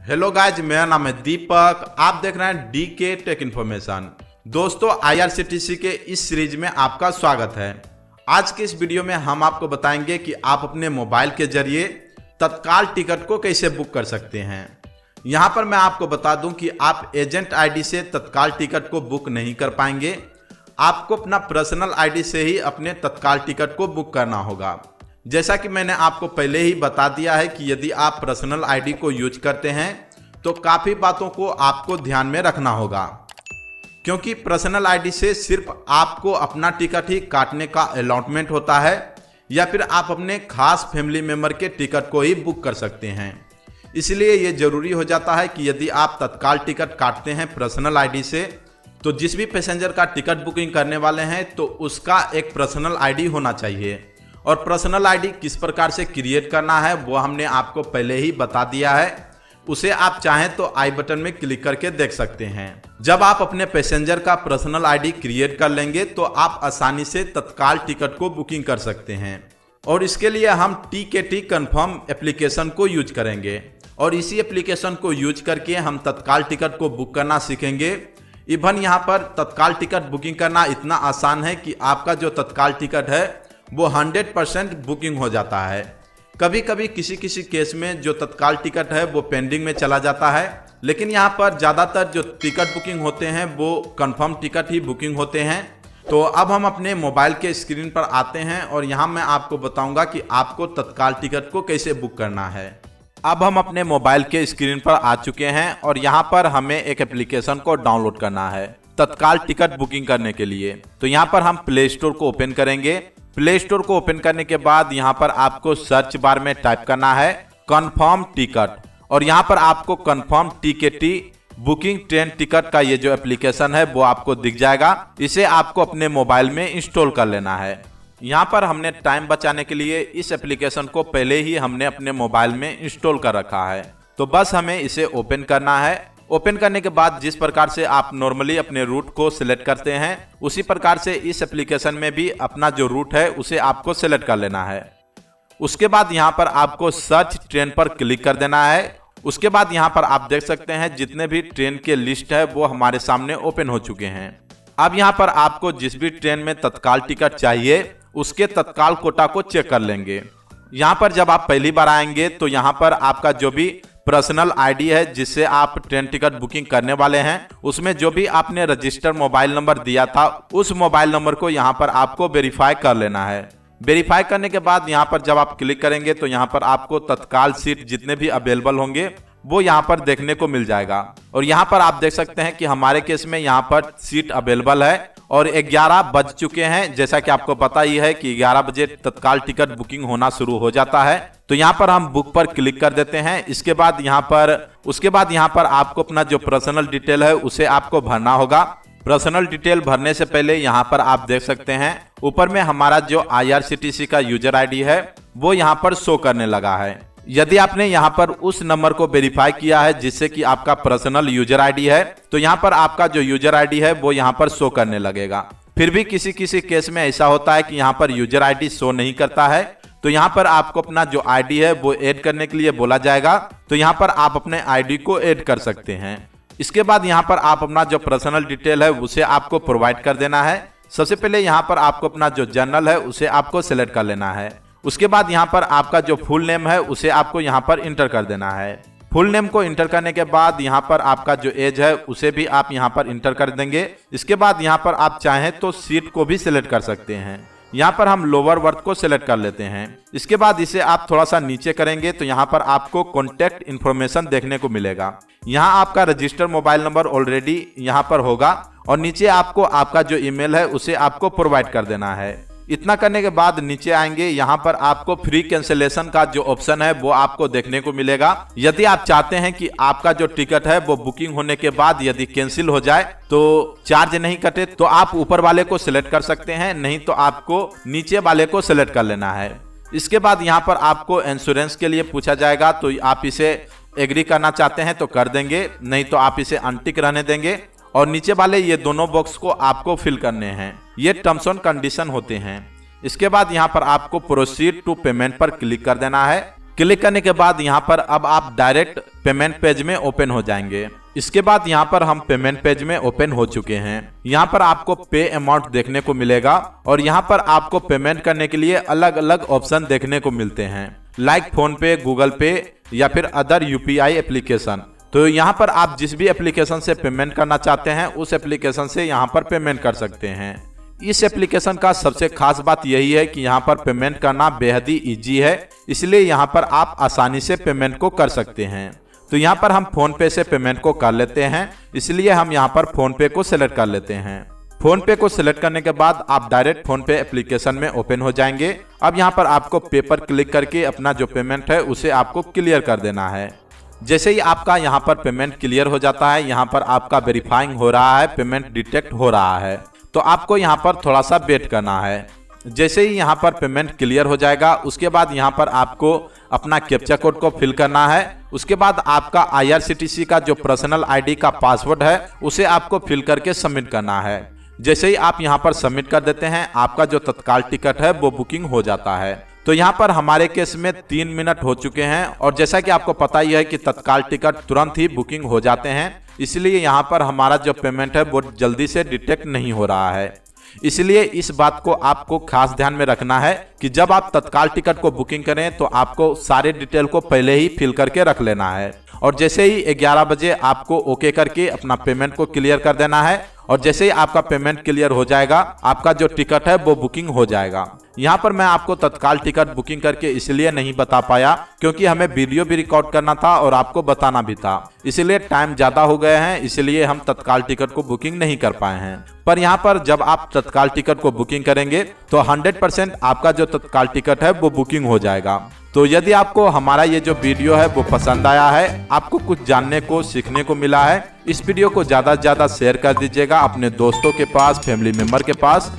Hello guys, मेरा नाम है दीपक। आप देख रहे हैं डीके टेक इन्फॉर्मेशन। दोस्तों, आईआरसीटीसी के इस सीरीज में आपका स्वागत है। आज के इस वीडियो में हम आपको बताएंगे कि आप अपने मोबाइल के जरिए तत्काल टिकट को कैसे बुक कर सकते हैं। यहाँ पर मैं आपको बता दूं कि आप एजेंट आईडी से तत्काल टिकट को बुक नहीं कर पाएंगे। आपको अपना पर्सनल आईडी से ही अपने तत्काल टिकट को बुक करना होगा। जैसा कि मैंने आपको पहले ही बता दिया है कि यदि आप पर्सनल आईडी को यूज करते हैं तो काफ़ी बातों को आपको ध्यान में रखना होगा, क्योंकि पर्सनल आईडी से सिर्फ आपको अपना टिकट ही काटने का अलॉटमेंट होता है या फिर आप अपने खास फैमिली मेम्बर के टिकट को ही बुक कर सकते हैं। इसलिए ये ज़रूरी हो जाता है कि यदि आप तत्काल टिकट काटते हैं पर्सनल आईडी से, तो जिस भी पैसेंजर का टिकट बुकिंग करने वाले हैं तो उसका एक पर्सनल आईडी होना चाहिए। और पर्सनल आईडी किस प्रकार से क्रिएट करना है वो हमने आपको पहले ही बता दिया है। उसे आप चाहें तो आई बटन में क्लिक करके देख सकते हैं। जब आप अपने पैसेंजर का पर्सनल आईडी क्रिएट कर लेंगे तो आप आसानी से तत्काल टिकट को बुकिंग कर सकते हैं। और इसके लिए हम टीकेटी कन्फर्म एप्लीकेशन को यूज करेंगे और इसी एप्लीकेशन को यूज करके हम तत्काल टिकट को बुक करना सीखेंगे। इवन यहाँ पर तत्काल टिकट बुकिंग करना इतना आसान है कि आपका जो तत्काल टिकट है वो 100% बुकिंग हो जाता है। कभी कभी किसी केस में जो तत्काल टिकट है वो पेंडिंग में चला जाता है, लेकिन यहाँ पर ज़्यादातर जो टिकट बुकिंग होते हैं वो कंफर्म टिकट ही बुकिंग होते हैं। तो अब हम अपने मोबाइल के स्क्रीन पर आते हैं और यहाँ मैं आपको बताऊंगा कि आपको तत्काल टिकट को कैसे बुक करना है। अब हम अपने मोबाइल के स्क्रीन पर आ चुके हैं और यहाँ पर हमें एक एप्लीकेशन को डाउनलोड करना है तत्काल टिकट बुकिंग करने के लिए। तो यहाँ पर हम प्ले स्टोर को ओपन करेंगे। प्ले स्टोर को ओपन करने के बाद यहाँ पर आपको सर्च बार में टाइप करना है कन्फर्म टिकट, और यहाँ पर आपको कन्फर्म टीकेटी बुकिंग ट्रेन टिकट का ये जो एप्लीकेशन है वो आपको दिख जाएगा। इसे आपको अपने मोबाइल में इंस्टॉल कर लेना है। यहाँ पर हमने टाइम बचाने के लिए इस एप्लीकेशन को पहले ही हमने अपने मोबाइल में इंस्टॉल कर रखा है, तो बस हमें इसे ओपन करना है। ओपन करने के बाद जिस प्रकार से आप नॉर्मली अपने रूट को सिलेक्ट करते हैं उसी प्रकार से इस एप्लीकेशन में भी अपना जो रूट है उसे आपको सिलेक्ट कर लेना है। उसके बाद यहाँ पर आपको सर्च ट्रेन पर क्लिक कर देना है। उसके बाद यहाँ पर आप देख सकते हैं जितने भी ट्रेन के लिस्ट है वो हमारे सामने ओपन हो चुके हैं। अब यहाँ पर आपको जिस भी ट्रेन में तत्काल टिकट चाहिए उसके तत्काल कोटा को चेक कर लेंगे। यहाँ पर जब आप पहली बार आएंगे तो यहाँ पर आपका जो भी पर्सनल आईडी है जिससे आप ट्रेन टिकट बुकिंग करने वाले हैं उसमें जो भी आपने रजिस्टर मोबाइल नंबर दिया था उस मोबाइल नंबर को यहाँ पर आपको वेरीफाई कर लेना है। वेरीफाई करने के बाद यहाँ पर जब आप क्लिक करेंगे तो यहाँ पर आपको तत्काल सीट जितने भी अवेलेबल होंगे वो यहाँ पर देखने को मिल जाएगा। और यहाँ पर आप देख सकते हैं कि हमारे केस में यहाँ पर सीट अवेलेबल है और 11 बज चुके हैं। जैसा कि आपको पता ही है कि 11 बजे तत्काल टिकट बुकिंग होना शुरू हो जाता है। तो यहाँ पर हम बुक पर क्लिक कर देते हैं। उसके बाद यहाँ पर आपको अपना जो पर्सनल डिटेल है उसे आपको भरना होगा। पर्सनल डिटेल भरने से पहले यहाँ पर आप देख सकते हैं ऊपर में हमारा जो आईआरसीटीसी का यूजर आईडी है वो यहाँ पर शो करने लगा है। यदि आपने यहाँ पर उस नंबर को वेरीफाई किया है जिससे कि आपका पर्सनल यूजर आईडी है तो यहाँ पर आपका जो यूजर आईडी है वो यहाँ पर शो करने लगेगा। फिर भी किसी केस में ऐसा होता है कि यहाँ पर यूजर आईडी शो नहीं करता है, तो यहाँ पर आपको अपना जो आईडी है वो ऐड करने के लिए बोला जाएगा। तो यहाँ पर आप अपने आईडी को ऐड कर सकते हैं। इसके बाद यहाँ पर आप अपना जो पर्सनल डिटेल है उसे आपको प्रोवाइड कर देना है। सबसे पहले यहाँ पर आपको अपना जो जर्नल है उसे आपको सिलेक्ट कर लेना है। उसके बाद यहाँ पर आपका जो फुल नेम है उसे आपको यहाँ पर इंटर कर देना है। फुल नेम को इंटर करने के बाद यहाँ पर आपका जो एज है उसे भी आप यहाँ पर इंटर कर देंगे। इसके बाद यहाँ पर आप चाहें तो सीट को भी सिलेक्ट कर सकते हैं। यहाँ पर हम लोअर बर्थ को सिलेक्ट कर लेते हैं। इसके बाद इसे आप थोड़ा सा नीचे करेंगे तो यहाँ पर आपको कॉन्टैक्ट इन्फॉर्मेशन देखने को मिलेगा। यहाँ आपका रजिस्टर मोबाइल नंबर ऑलरेडी यहाँ पर होगा और नीचे आपको आपका जो ईमेल है उसे आपको प्रोवाइड कर देना है। इतना करने के बाद नीचे आएंगे, यहाँ पर आपको फ्री कैंसिलेशन का जो ऑप्शन है वो आपको देखने को मिलेगा। यदि आप चाहते हैं कि आपका जो टिकट है वो बुकिंग होने के बाद यदि कैंसिल हो जाए तो चार्ज नहीं कटे तो आप ऊपर वाले को सिलेक्ट कर सकते हैं, नहीं तो आपको नीचे वाले को सिलेक्ट कर लेना है। इसके बाद यहाँ पर आपको इंश्योरेंस के लिए पूछा जाएगा, तो आप इसे एग्री करना चाहते हैं तो कर देंगे, नहीं तो आप इसे अनटिक रहने देंगे। और नीचे वाले ये दोनों बॉक्स को आपको फिल करने हैं, ये टर्म्स एंड कंडीशन होते हैं। इसके बाद यहाँ पर आपको प्रोसीड टू पेमेंट पर क्लिक कर देना है। क्लिक करने के बाद यहाँ पर अब आप डायरेक्ट पेमेंट पेज में ओपन हो जाएंगे। इसके बाद यहाँ पर हम पेमेंट पेज में ओपन हो चुके हैं। यहाँ पर आपको पे अमाउंट देखने को मिलेगा और यहाँ पर आपको पेमेंट करने के लिए अलग अलग ऑप्शन देखने को मिलते हैं, लाइक फोन पे, गूगल पे या फिर अदर यूपीआई एप्लीकेशन। तो यहाँ पर आप जिस भी एप्लीकेशन से पेमेंट करना चाहते हैं उस एप्लीकेशन से यहाँ पर पेमेंट कर सकते हैं। इस एप्लीकेशन का सबसे खास बात यही है कि यहाँ पर पेमेंट करना बेहद ही इजी है, इसलिए यहाँ पर आप आसानी से पेमेंट को कर सकते हैं। तो यहाँ पर हम फोन पे से पेमेंट को कर लेते हैं, इसलिए हम यहाँ पर फोन पे को सिलेक्ट कर लेते हैं। फोन पे को सिलेक्ट करने के बाद आप डायरेक्ट फोन पे एप्लीकेशन में ओपन हो जाएंगे। अब यहाँ पर आपको पे पर क्लिक करके अपना जो पेमेंट है उसे आपको क्लियर कर देना है। जैसे ही आपका यहाँ पर पेमेंट क्लियर हो जाता है, यहाँ पर आपका वेरीफाइंग हो रहा है, पेमेंट डिटेक्ट हो रहा है, तो आपको यहाँ पर थोड़ा सा वेट करना है। जैसे ही यहाँ पर पेमेंट क्लियर हो जाएगा उसके बाद यहाँ पर आपको अपना कैप्चा कोड को फिल करना है। उसके बाद आपका IRCTC का जो पर्सनल ID का पासवर्ड है उसे आपको फिल करके सबमिट करना है। जैसे ही आप यहाँ पर सबमिट कर देते हैं आपका जो तत्काल टिकट है वो बुकिंग हो जाता है। तो यहाँ पर हमारे केस में 3 मिनट हो चुके हैं और जैसा कि आपको पता ही है कि तत्काल टिकट तुरंत ही बुकिंग हो जाते हैं, इसलिए यहाँ पर हमारा जो पेमेंट है वो जल्दी से डिटेक्ट नहीं हो रहा है। इसलिए इस बात को आपको खास ध्यान में रखना है कि जब आप तत्काल टिकट को बुकिंग करें तो आपको सारे डिटेल को पहले ही फिल करके रख लेना है और जैसे ही 11 बजे आपको ओके करके अपना पेमेंट को क्लियर कर देना है और जैसे ही आपका पेमेंट क्लियर हो जाएगा आपका जो टिकट है वो बुकिंग हो जाएगा। यहाँ पर मैं आपको तत्काल टिकट बुकिंग करके इसलिए नहीं बता पाया क्योंकि हमें वीडियो भी रिकॉर्ड करना था और आपको बताना भी था, इसलिए टाइम ज्यादा हो गए हैं, इसलिए हम तत्काल टिकट को बुकिंग नहीं कर पाए हैं। पर यहाँ पर जब आप तत्काल टिकट को बुकिंग करेंगे तो 100% आपका जो तत्काल टिकट है वो बुकिंग हो जाएगा। तो यदि आपको हमारा ये जो वीडियो है वो पसंद आया है, आपको कुछ जानने को सीखने को मिला है, इस वीडियो को ज्यादा से ज्यादा शेयर कर दीजिएगा अपने दोस्तों के पास, फैमिली मेंबर के पास,